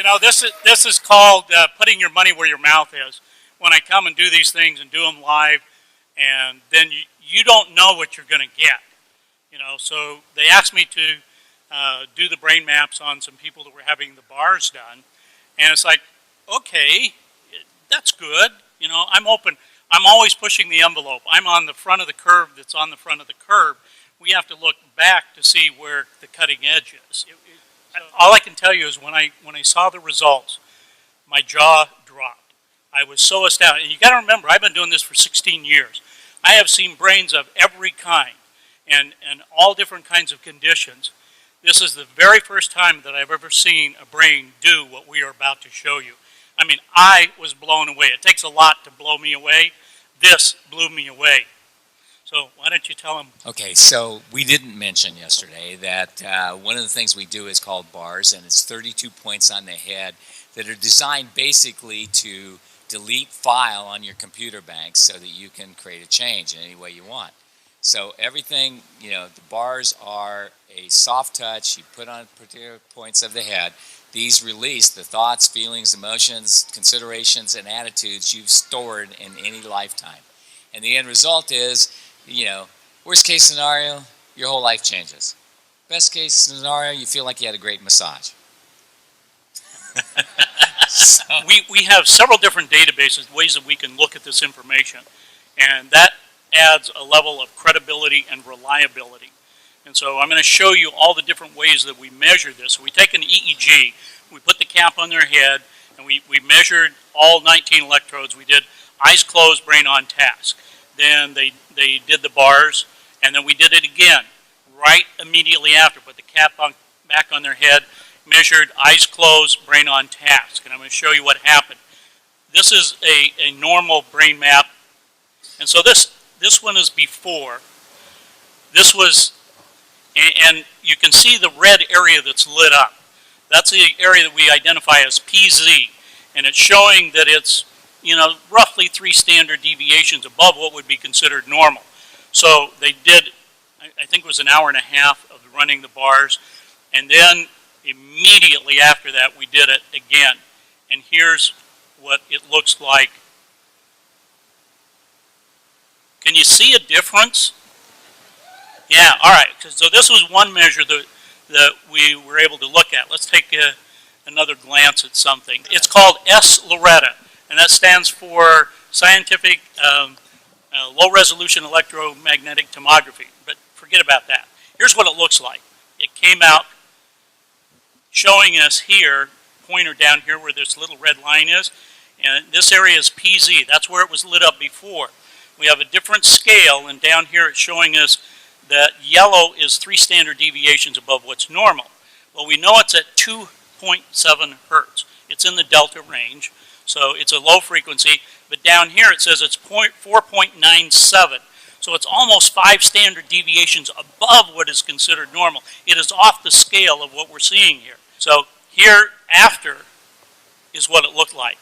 You know, this is called putting your money where your mouth is. When I come and do these things and do them live, and then you don't know what you're going to get. You know, so they asked me to do the brain maps on some people that were having the bars done, and it's like, okay, that's good. You know, I'm open. I'm always pushing the envelope. I'm on the front of the curve that's on the front of the curve. We have to look back to see where the cutting edge is. All I can tell you is when I saw the results, my jaw dropped. I was so astounded. And you got to remember, I've been doing this for 16 years. I have seen brains of every kind and all different kinds of conditions. This is the very first time that I've ever seen a brain do what we are about to show you. I mean, I was blown away. It takes a lot to blow me away. This blew me away. So why don't you tell them? Okay, so we didn't mention yesterday that one of the things we do is called bars, and it's 32 points on the head that are designed basically to delete file on your computer bank so that you can create a change in any way you want. So everything, you know, the bars are a soft touch you put on particular points of the head. These release the thoughts, feelings, emotions, considerations, and attitudes you've stored in any lifetime. And the end result is, you know, worst case scenario, your whole life changes. Best case scenario, you feel like you had a great massage. So. We have several different databases, ways that we can look at this information, and that adds a level of credibility and reliability. And so I'm going to show you all the different ways that we measure this. So we take an EEG, we put the cap on their head, and we measured all 19 electrodes. We did eyes closed, brain on task. Then they did the bars, and then we did it again right immediately after. Put the cap back on their head, measured eyes closed, brain on task. And I'm going to show you what happened. This is a normal brain map. And so this one is before. This was, and you can see the red area that's lit up. That's the area that we identify as PZ. And it's showing that it's, you know, roughly 3 standard deviations above what would be considered normal. So they did, I think it was an hour and a half of running the bars. And then immediately after that, we did it again. And here's what it looks like. Can you see a difference? Yeah, all right. So this was one measure that we were able to look at. Let's take another glance at something. It's called S-Loretta, and that stands for Scientific Low-Resolution Electromagnetic Tomography. But forget about that. Here's what it looks like. It came out showing us here, pointer down here where this little red line is, and this area is PZ. That's where it was lit up before. We have a different scale, and down here it's showing us that yellow is 3 standard deviations above what's normal. Well, we know it's at 2.7 hertz. It's in the delta range, so it's a low frequency, but down here it says it's 4.97. So it's almost 5 standard deviations above what is considered normal. It is off the scale of what we're seeing here. So here after is what it looked like.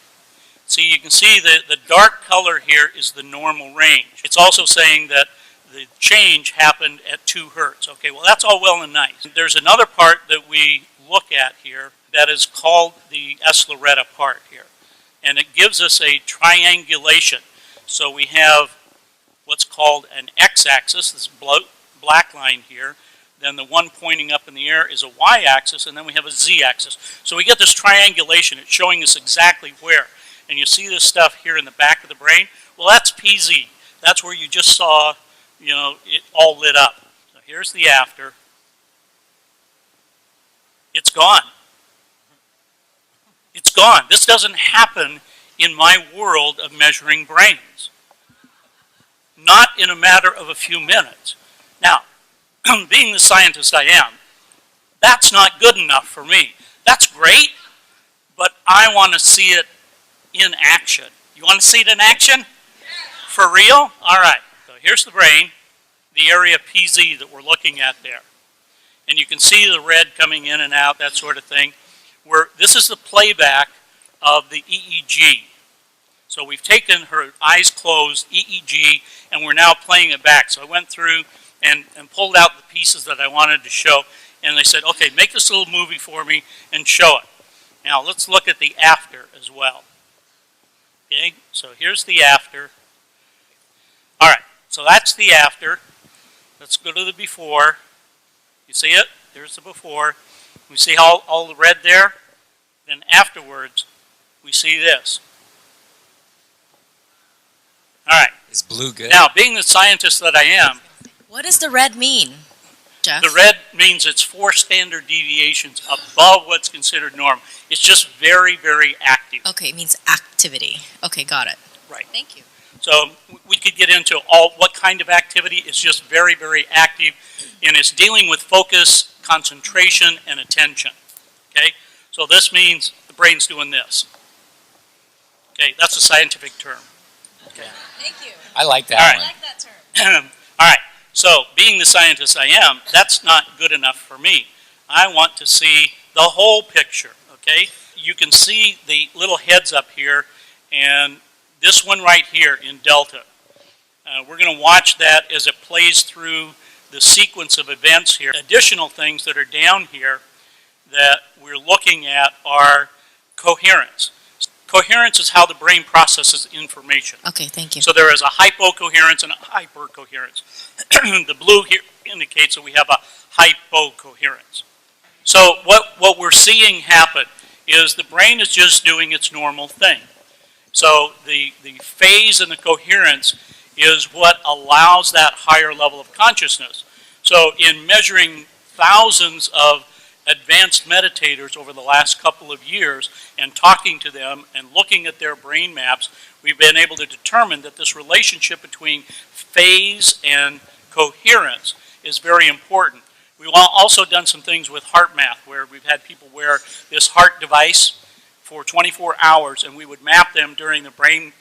See, you can see the dark color here is the normal range. It's also saying that the change happened at 2 hertz. Okay, well that's all well and nice. There's another part that we look at here that is called the S-Loretta part here. And it gives us a triangulation. So we have what's called an x-axis, this black line here. Then the one pointing up in the air is a y-axis, and then we have a z-axis. So we get this triangulation. It's showing us exactly where. And you see this stuff here in the back of the brain. Well, that's PZ. That's where you just saw, you know, it all lit up. So here's the after. It's gone. It's gone. This doesn't happen in my world of measuring brains. Not in a matter of a few minutes. Now, being the scientist I am, that's not good enough for me. That's great, but I want to see it in action. You want to see it in action? For real? All right. So here's the brain, the area PZ that we're looking at there. And you can see the red coming in and out, that sort of thing. This is the playback of the EEG. So we've taken her eyes closed EEG, and we're now playing it back. So I went through and pulled out the pieces that I wanted to show, and they said, okay, make this little movie for me and show it. Now let's look at the after as well. Okay, so here's the after. All right, so that's the after. Let's go to the before. You see it? There's the before. We see all the red there. Then afterwards, we see this. All right. Is blue good? Now, being the scientist that I am, What does the red mean, Jeff? the red means it's 4 standard deviations above what's considered normal. It's just very, very active. Okay, it means activity. Okay, got it. Right. Thank you. So we could get into what kind of activity. It's just very, very active, and it's dealing with focus, concentration, and attention. Okay? So this means the brain's doing this. Okay, that's a scientific term. Okay. Thank you. I like that All one. right. I like that term. All right, so being the scientist I am, that's not good enough for me. I want to see the whole picture, okay? You can see the little heads up here, and this one right here in delta. We're going to watch that as it plays through the sequence of events here. Additional things that are down here that we're looking at are coherence. Coherence is how the brain processes information. Okay, thank you. So there is a hypocoherence and a hypercoherence. The blue here indicates that we have a hypocoherence. So what we're seeing happen is the brain is just doing its normal thing. So the phase and the coherence is what allows that higher level of consciousness. So in measuring thousands of advanced meditators over the last couple of years and talking to them and looking at their brain maps, we've been able to determine that this relationship between phase and coherence is very important. We've also done some things with heart math where we've had people wear this heart device for 24 hours, and we would map them during the brain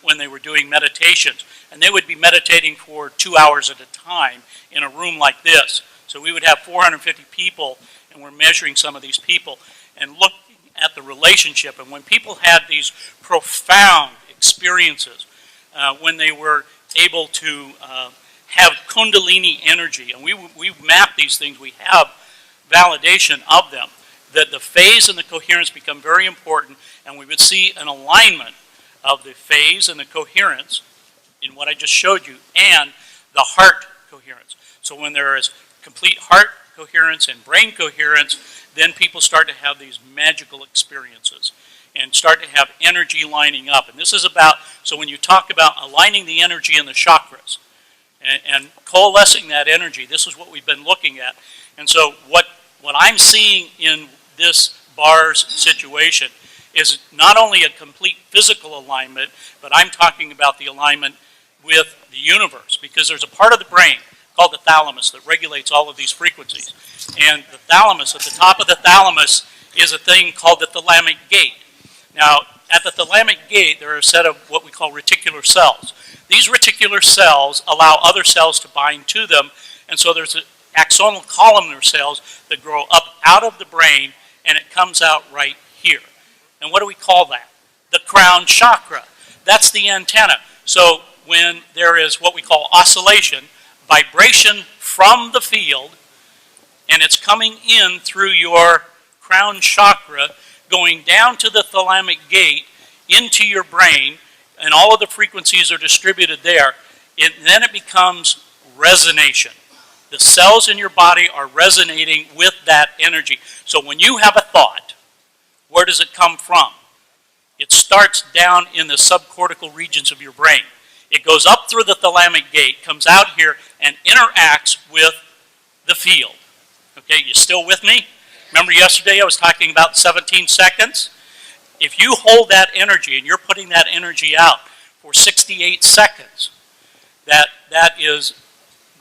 when they were doing meditations. And they would be meditating for 2 hours at a time in a room like this. So we would have 450 people, and we're measuring some of these people and looking at the relationship. And when people had these profound experiences, when they were able to have kundalini energy, and we map these things, we have validation of them, that the phase and the coherence become very important, and we would see an alignment of the phase and the coherence in what I just showed you, and the heart coherence. So when there is complete heart coherence and brain coherence, then people start to have these magical experiences and start to have energy lining up. And this is about, so when you talk about aligning the energy in the chakras and coalescing that energy, this is what we've been looking at. And so what I'm seeing in this bars situation is not only a complete physical alignment, but I'm talking about the alignment with the universe, because there's a part of the brain called the thalamus that regulates all of these frequencies. And the thalamus, at the top of the thalamus, is a thing called the thalamic gate. Now, at the thalamic gate, there are a set of what we call reticular cells. These reticular cells allow other cells to bind to them, and so there's axonal columnar cells that grow up out of the brain, and it comes out right here. And what do we call that? The crown chakra. That's the antenna. So when there is what we call oscillation, vibration from the field, and it's coming in through your crown chakra, going down to the thalamic gate, into your brain, and all of the frequencies are distributed there, then it becomes resonation. The cells in your body are resonating with that energy. So when you have a thought, where does it come from? It starts down in the subcortical regions of your brain. It goes up through the thalamic gate, comes out here, and interacts with the field. Okay, you still with me? Remember yesterday I was talking about 17 seconds? If you hold that energy and you're putting that energy out for 68 seconds, that is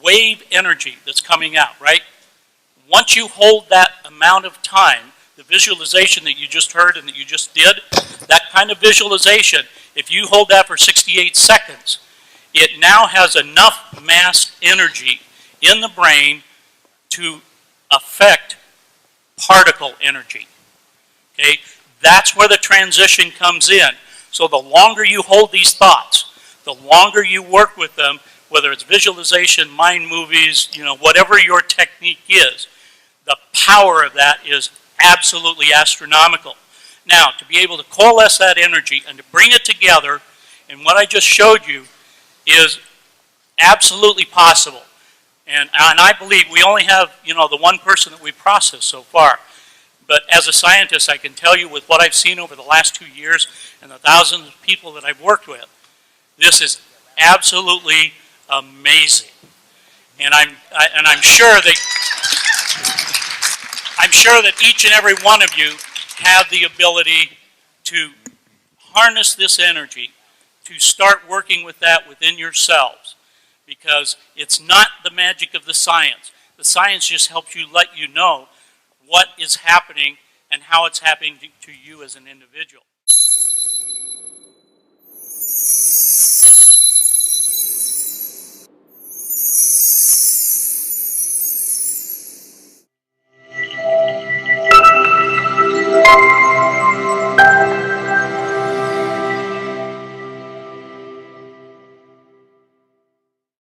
wave energy that's coming out, right? Once you hold that amount of time, the visualization that you just heard and that you just did, that kind of visualization, if you hold that for 68 seconds, it now has enough mass energy in the brain to affect particle energy. Okay? That's where the transition comes in. So the longer you hold these thoughts, the longer you work with them, whether it's visualization, mind movies, whatever your technique is, the power of that is absolutely astronomical. Now, to be able to coalesce that energy and to bring it together, and what I just showed you is absolutely possible. And I believe we only have, the one person that we processed so far. But as a scientist, I can tell you with what I've seen over the last 2 years and the thousands of people that I've worked with, this is absolutely amazing. And I'm sure that each and every one of you have the ability to harness this energy, to start working with that within yourselves, because it's not the magic of the science. The science just helps you let you know what is happening and how it's happening to you as an individual.